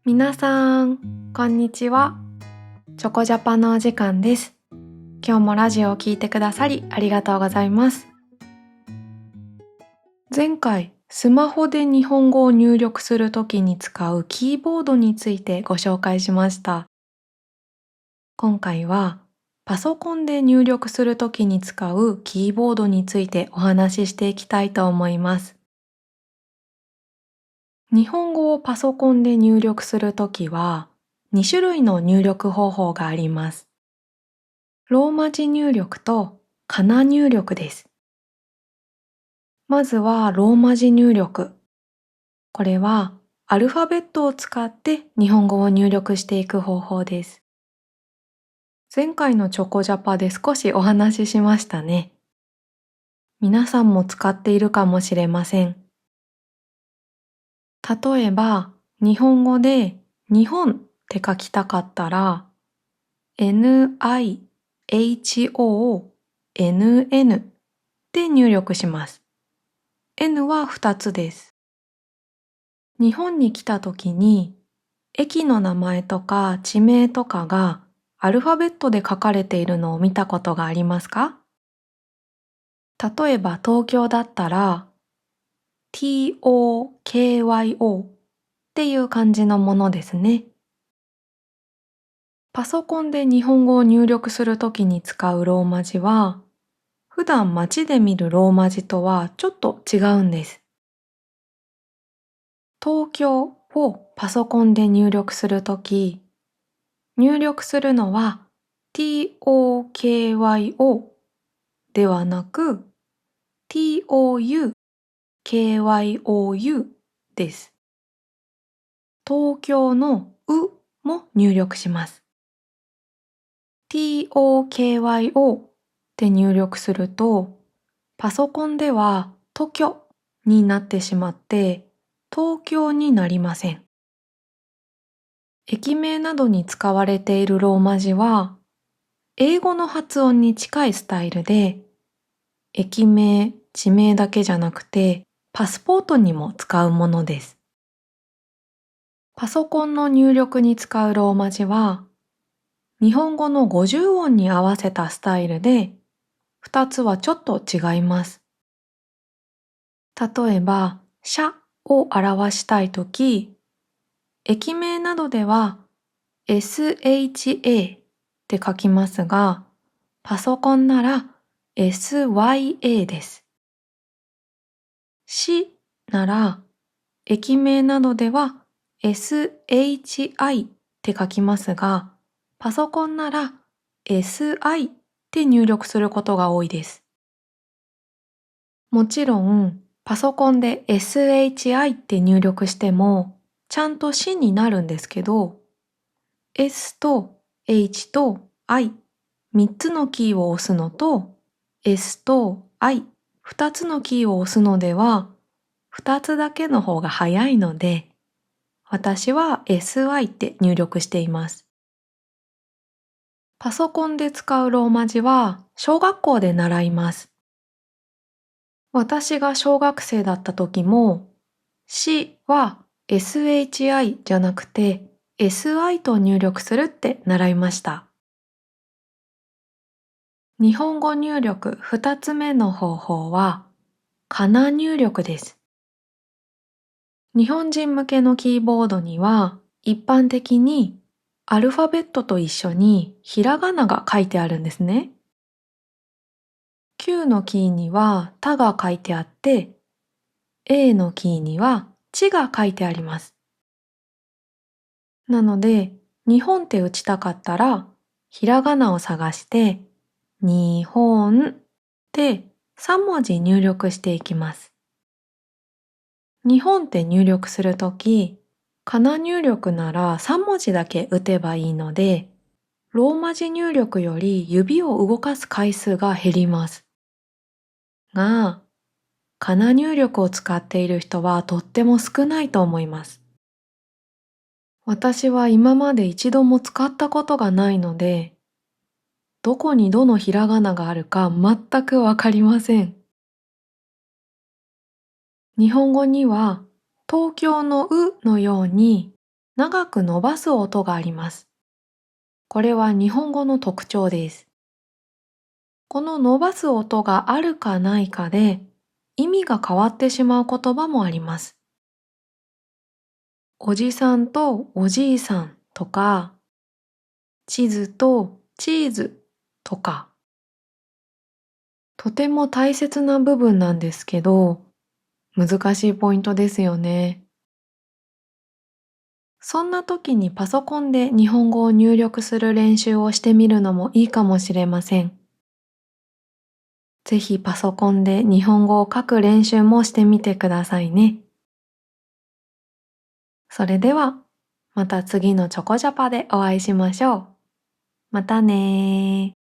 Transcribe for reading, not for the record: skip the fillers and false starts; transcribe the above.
皆さん、こんにちは。チョコジャパのお時間です。今日もラジオを聞いてくださりありがとうございます。前回、スマホで日本語を入力するときに使うキーボードについてご紹介しました。今回は、パソコンで入力するときに使うキーボードについてお話ししていきたいと思います。日本語をパソコンで入力するときは、2種類の入力方法があります。ローマ字入力とカナ入力です。まずはローマ字入力。これはアルファベットを使って日本語を入力していく方法です。前回のチョコジャパで少しお話ししましたね。皆さんも使っているかもしれません。例えば、日本語で日本って書きたかったら、NIHONN で入力します。N は2つです。日本に来た時に、駅の名前とか地名とかがアルファベットで書かれているのを見たことがありますか？例えば東京だったら、TOKYO っていう感じのものですね。パソコンで日本語を入力するときに使うローマ字は、普段街で見るローマ字とはちょっと違うんです。東京をパソコンで入力するとき、入力するのは TOKYO ではなく TOUKYOU です。東京のうも入力します。TOKYO って入力すると、パソコンでは東京になってしまって東京になりません。駅名などに使われているローマ字は、英語の発音に近いスタイルで、駅名、地名だけじゃなくて、パスポートにも使うものです。パソコンの入力に使うローマ字は、日本語の50音に合わせたスタイルで、2つはちょっと違います。例えば、社を表したいとき、駅名などでは SHA って書きますが、パソコンなら SYA です。市なら、駅名などでは SHI って書きますが、パソコンなら SI って入力することが多いです。もちろん、パソコンで SHI って入力しても、ちゃんと市になるんですけど、S と H と I、3つのキーを押すのと、S と I、2つのキーを押すのでは、2つだけの方が早いので、私は SI って入力しています。パソコンで使うローマ字は小学校で習います。私が小学生だった時も、市は SHI じゃなくて SI と入力するって習いました。日本語入力2つ目の方法は、カナ入力です。日本人向けのキーボードには、一般的にアルファベットと一緒にひらがなが書いてあるんですね。Q のキーにはたが書いてあって、A のキーにはちが書いてあります。なので、日本って打ちたかったら、ひらがなを探して、日本って3文字入力していきます。日本って入力するとき、カナ入力なら3文字だけ打てばいいので、ローマ字入力より指を動かす回数が減ります。が、カナ入力を使っている人はとっても少ないと思います。私は今まで一度も使ったことがないので、どこにどのひらがながあるか全くわかりません。日本語には東京のうのように長く伸ばす音があります。これは日本語の特徴です。この伸ばす音があるかないかで意味が変わってしまう言葉もあります。おじさんとおじいさんとか、地図とチーズとか、とても大切な部分なんですけど、難しいポイントですよね。そんな時にパソコンで日本語を入力する練習をしてみるのもいいかもしれません。ぜひパソコンで日本語を書く練習もしてみてくださいね。それでは、また次のチョコジャパでお会いしましょう。またねー。